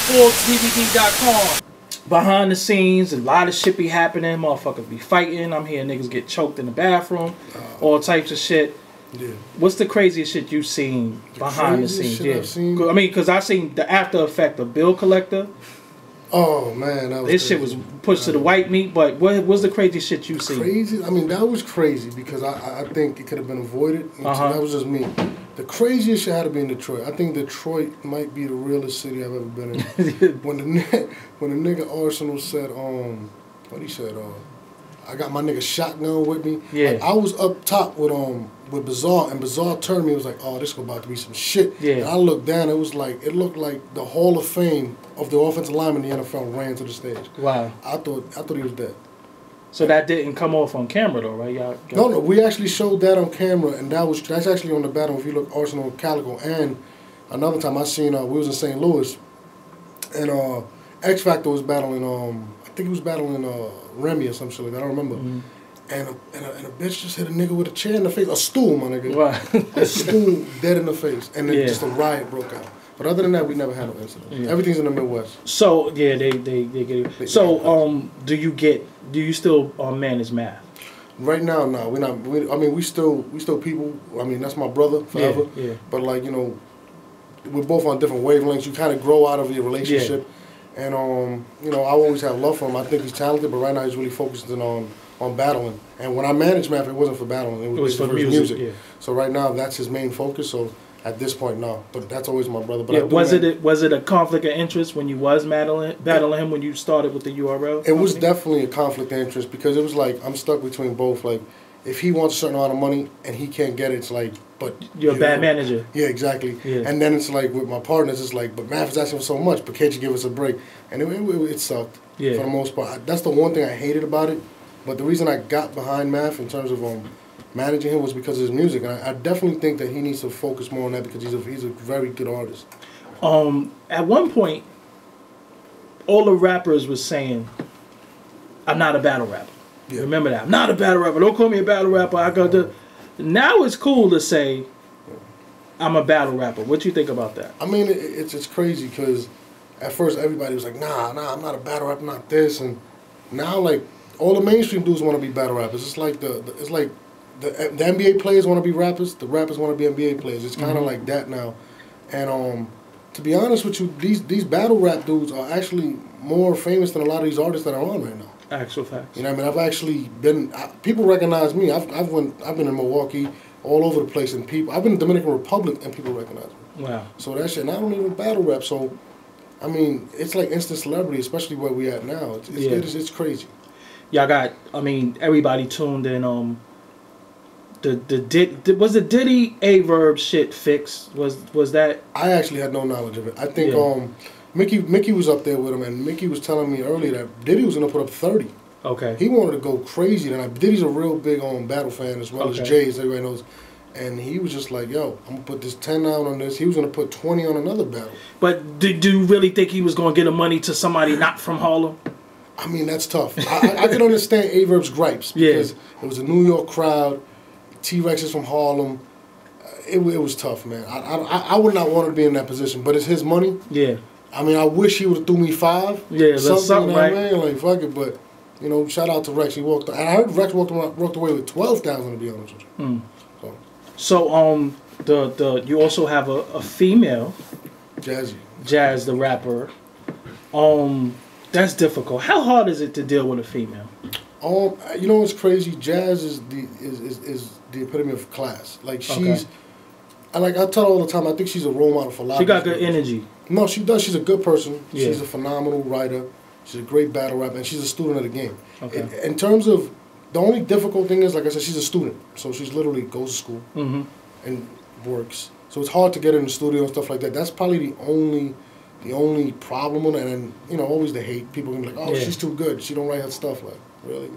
FordsDVD.com. Behind the scenes, a lot of shit be happening. Motherfuckers be fighting. I'm hearing niggas get choked in the bathroom. All types of shit. Yeah. What's the craziest shit you seen behind the scenes? Shit I've seen? I mean, because I seen the after effect of Bill Collector. Oh man, that was this crazy. shit was pushed to the white meat. But what was the craziest shit you seen? Crazy? I mean, that was crazy because I think it could have been avoided. That was just me. The craziest shit had to be in Detroit. I think Detroit might be the realest city I've ever been in. when the nigga Arsenal said, what he said, I got my nigga shotgun with me. Yeah. Like, I was up top with Bizarre, and Bizarre turned me and was like, oh, this is about to be some shit. Yeah. And I looked down, it looked like the Hall of Fame of the offensive lineman in the NFL ran to the stage. Wow. I thought he was dead. So that didn't come off on camera though, right? Y'all No, we actually showed that on camera, and that's actually on the battle. If you look, Arsenal Calico, and another time I seen we was in St. Louis, and X Factor was battling. I think he was battling Remy or some shit like that. I don't remember. And a bitch just hit a nigga with a chair in the face, a stool, my nigga. Wow. A stool dead in the face, and then just a riot broke out. But other than that, we never had no incidents. Yeah. Everything's in the Midwest. So yeah, they get it. So do you still manage math? Right now, no, we're not. I mean, we still people. I mean, that's my brother forever. Yeah. But like, you know, we're both on different wavelengths. You kind of grow out of your relationship, and you know, I always have love for him. I think he's talented, but right now he's really focusing on battling. And when I managed math, it wasn't for battling. It was for his music. Yeah. So right now, that's his main focus. So. At this point, no, but that's always my brother. But was it a conflict of interest when you was battling him when you started with the URL? It was definitely a conflict of interest because it was like I'm stuck between both. Like, if he wants a certain amount of money and he can't get it, it's like, but you're a bad manager. Yeah, exactly. Yeah. And then it's like with my partners, it's like, but Math is asking for so much, but can't you give us a break? And it sucked. Yeah. For the most part, that's the one thing I hated about it. But the reason I got behind Math in terms of managing him was because of his music, and I definitely think that he needs to focus more on that because he's a very good artist. At one point, all the rappers was saying, "I'm not a battle rapper." Yeah. Remember that? I'm not a battle rapper. Don't call me a battle rapper. I got the. Now it's cool to say, "I'm a battle rapper." What you think about that? I mean, it's crazy because at first everybody was like, "Nah, I'm not a battle rapper, not this," and now like all the mainstream dudes want to be battle rappers. It's like the NBA players want to be rappers. The rappers want to be NBA players. It's kind of like that now. And to be honest with you, these battle rap dudes are actually more famous than a lot of these artists that are on right now. Actual facts. You know what I mean? I've actually been. People recognize me. I've been in Milwaukee, all over the place, and I've been in Dominican Republic, and people recognize me. Wow. So that shit. And I don't even battle rap. So, I mean, it's like instant celebrity, especially where we at now. It's crazy. Y'all got. I mean, everybody tuned in. Was the Diddy A-Verb shit fixed? Was that? I actually had no knowledge of it. I think Mickey was up there with him, and Mickey was telling me earlier that Diddy was gonna put up 30. Okay. He wanted to go crazy, and Diddy's a real big battle fan as well as Jay, as everybody knows. And he was just like, "Yo, I'm gonna put this 10 down on this." He was gonna put 20 on another battle. But do you really think he was gonna get the money to somebody not from Harlem? I mean, that's tough. I can understand A-Verb's gripes because it was a New York crowd. T-Rex is from Harlem. It was tough, man. I would not want to be in that position, but it's his money. Yeah. I mean, I wish he would have threw me 5. Yeah, something, you know right? What I mean? Like, fuck it, but, you know, shout out to Rex. He walked, and I heard Rex walked away with 12,000, to be honest with you. So, you also have a female. Jaz the Rapper. That's difficult. How hard is it to deal with a female? You know what's crazy? Jaz is the epitome of class. Like she's, I tell her all the time. I think she's a role model for a lot. She got good energy. No, she does. She's a good person. Yeah. She's a phenomenal writer. She's a great battle rapper, and she's a student of the game. Okay. In terms of the only difficult thing is, like I said, she's a student, so she's literally goes to school and works. So it's hard to get in the studio and stuff like that. That's probably the only problem with it. And then, always the hate. People can be like, "Oh, she's too good. She don't write her stuff." Like, really,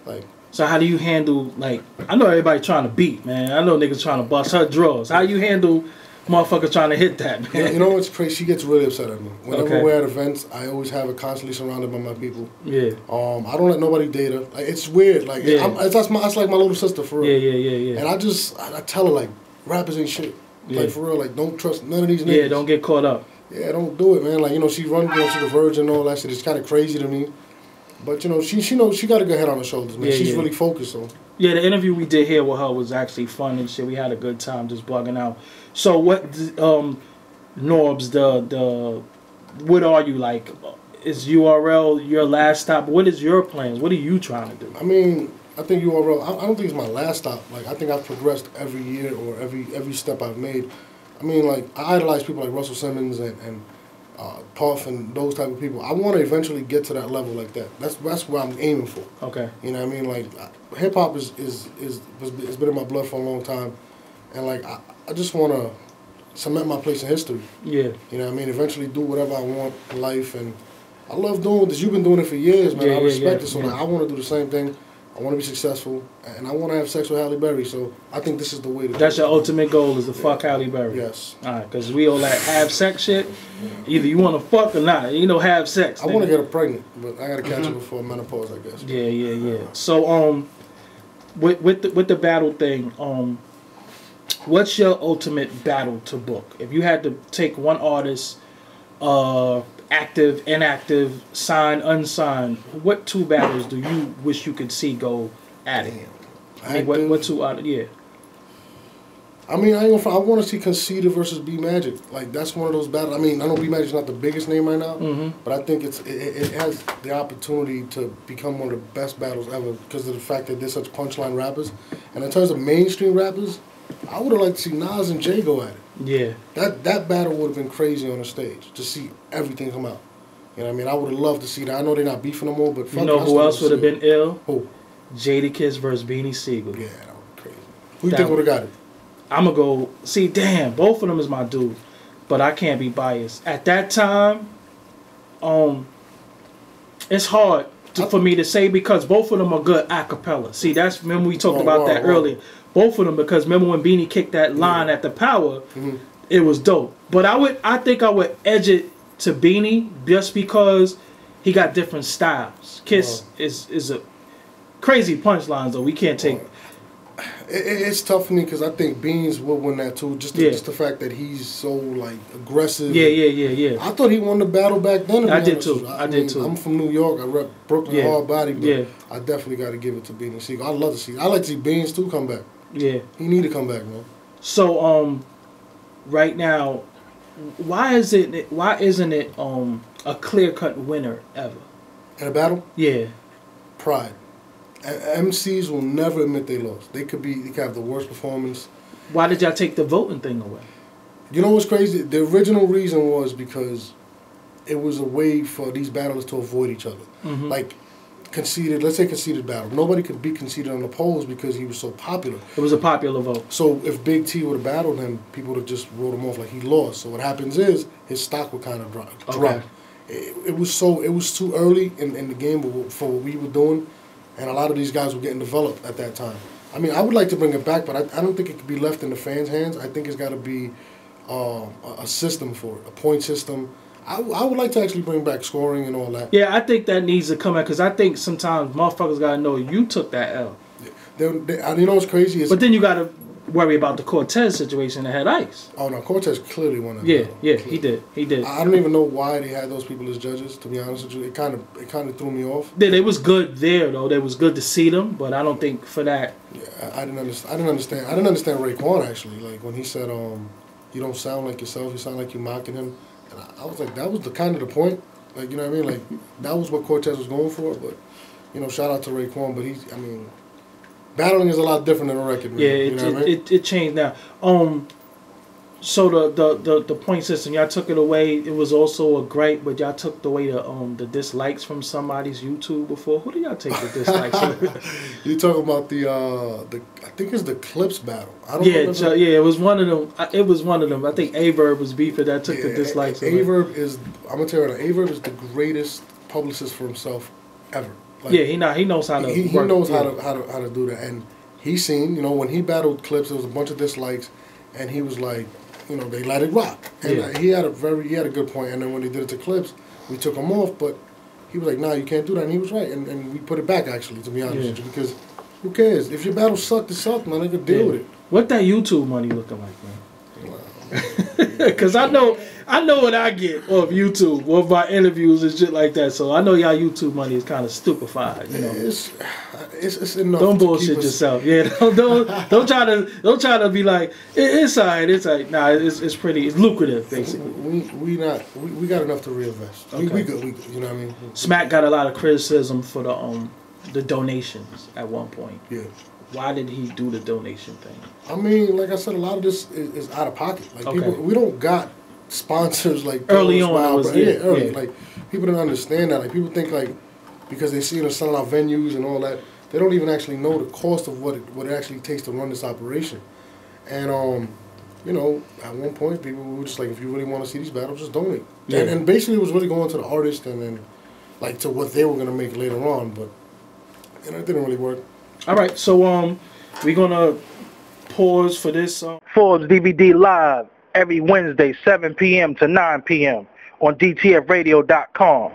like. So how do you handle, like, I know everybody trying to beat, man. I know niggas trying to bust her drawers. How you handle motherfuckers trying to hit that, man? You know what's crazy? She gets really upset at me. Whenever we're at events, I always have her constantly surrounded by my people. Yeah. I don't let nobody date her. Like, it's weird. Like, that's like my little sister, for real. Yeah. And I tell her, like, rappers ain't shit. Like, for real, like, don't trust none of these niggas. Yeah, don't get caught up. Yeah, don't do it, man. Like, you know, she run, you know, she's a virgin and all that shit. It's kind of crazy to me. But, you know, she knows, she got a good head on her shoulders, man. She's really focused on. Yeah, the interview we did here with her was actually fun and shit. We had a good time just bugging out. So what, Norbes, what are you like? Is URL your last stop? What is your plans? What are you trying to do? I mean, I think URL, I don't think it's my last stop. Like, I think I've progressed every year or every step I've made. I mean, like, I idolize people like Russell Simmons and Puff and those type of people. I want to eventually get to that level like that. That's what I'm aiming for. Okay. You know what I mean? Like, hip hop has been in my blood for a long time, and like I just want to cement my place in history. Yeah. You know what I mean? Eventually do whatever I want in life, and I love doing this. You've been doing it for years, man. I respect it. So like, I want to do the same thing. I want to be successful, and I want to have sex with Halle Berry. So I think this is the way to. That's your ultimate goal, is to fuck Halle Berry. Yes. All right, because we all that have sex shit. Either you want to fuck or not. You know, have sex. I want to get her pregnant, but I got to catch her before menopause, I guess. Yeah. So with the battle thing, what's your ultimate battle to book? If you had to take one artist, active, inactive, signed, unsigned, what two battles do you wish you could see go at it? I mean, what two yeah. I mean, I want to see Conceited versus B Magic. Like, that's one of those battles. I mean, I know B Magic's not the biggest name right now, but I think it has the opportunity to become one of the best battles ever because of the fact that they're such punchline rappers. And in terms of mainstream rappers, I would have liked to see Nas and Jay go at it. Yeah. That battle would have been crazy on the stage to see everything come out. You know what I mean? I would have loved to see that. I know they're not beefing no more, but you know who else would have been ill? Who? Jadakiss versus Beanie Siegel. Yeah, that would be crazy. Who you think would have got it? I'm going to go, see, damn, both of them is my dude, but I can't be biased. At that time, it's hard for me to say because both of them are good a cappella. See, remember we talked about that earlier. Both of them, because remember when Beanie kicked that line at the Power, it was dope. But I think I would edge it to Beanie just because he got different styles. Kiss is a crazy punchlines though. We can't take. It's tough for me because I think Beans will win that too. Just the fact that he's so like aggressive. Yeah. I thought he won the battle back then. I did too. I did too. I'm from New York. I rep Brooklyn hard body, but I definitely got to give it to Beanie Siegel. I love to see. I like to see Beans too come back. Yeah, he need to come back, man. So right now, why isn't it a clear-cut winner ever in a battle? Yeah, pride. MCs will never admit they lost. They could have the worst performance. Why did y'all take the voting thing away? You know what's crazy? The original reason was because it was a way for these battlers to avoid each other. Like Conceited, let's say Conceited battle. Nobody could beat Conceited on the polls because he was so popular. It was a popular vote. So if Big T would have battled him, people would have just wrote him off like he lost. So what happens is his stock would kind of drop. Okay. It was too early in the game for what we were doing. And a lot of these guys were getting developed at that time. I mean, I would like to bring it back, but I don't think it could be left in the fans' hands. I think it's got to be a system for it, a point system. I would like to actually bring back scoring and all that. Yeah, I think that needs to come out because I think sometimes motherfuckers got to know you took that L. You know what's crazy? But then you got to worry about the Cortez situation that had Ice. Oh, no, Cortez clearly won that. Yeah, he did. I don't even know why they had those people as judges, to be honest with you. It kind of threw me off. Yeah, they was good there, though. They was good to see them, but I don't think for that. Yeah, I didn't understand. I didn't understand Raekwon, actually. Like, when he said, you don't sound like yourself, you sound like you're mocking him. And I was like, that was the point. Like, you know what I mean? Like, that was what Cortez was going for. But, you know, shout out to Raekwon. But battling is a lot different than a record. Man. Yeah, it changed now. So the point system, y'all took it away. It was also a gripe, but y'all took away the dislikes from somebody's YouTube before. Who did y'all take the dislikes from? You talking about the I think it's the Clips battle. I don't remember. Yeah, it was one of them. I think Averb was beefing that took the dislikes. Averb is, I'm gonna tell you right now, Averb is the greatest publicist for himself ever. Like, he knows how to. He knows how to do that, and he's seen. You know, when he battled Clips, there was a bunch of dislikes, and he was like, you know, they let it rock, and he had a good point. And then when he did it to Clips, we took him off, but he was like, nah, you can't do that, and he was right, and we put it back actually, to be honest with you, because who cares if your battle sucked? It sucked, man. They could deal with it. What that YouTube money looking like, man? Because I know what I get off YouTube, off my interviews and shit like that. So I know y'all YouTube money is kind of stupefied. You know, it's enough. Don't bullshit yourself. Yeah, don't try to be like it's alright. It's like nah. It's pretty. It's lucrative basically. We got enough to reinvest. Okay. We good. You know what I mean? Smack got a lot of criticism for the donations at one point. Yeah. Why did he do the donation thing? I mean, like I said, a lot of this is out of pocket. Like people, we don't got sponsors like early on. Early. Like people don't understand that. Like people think like because they see us selling out venues and all that, they don't even actually know the cost of what it actually takes to run this operation. And you know, at one point people were just like, if you really want to see these battles, just donate. Yeah. And basically it was really going to the artist and then like to what they were gonna make later on, but you know, it didn't really work. All right, so we're gonna pause for this. Forbes DVD live every Wednesday, 7 p.m. to 9 p.m. on DTFradio.com.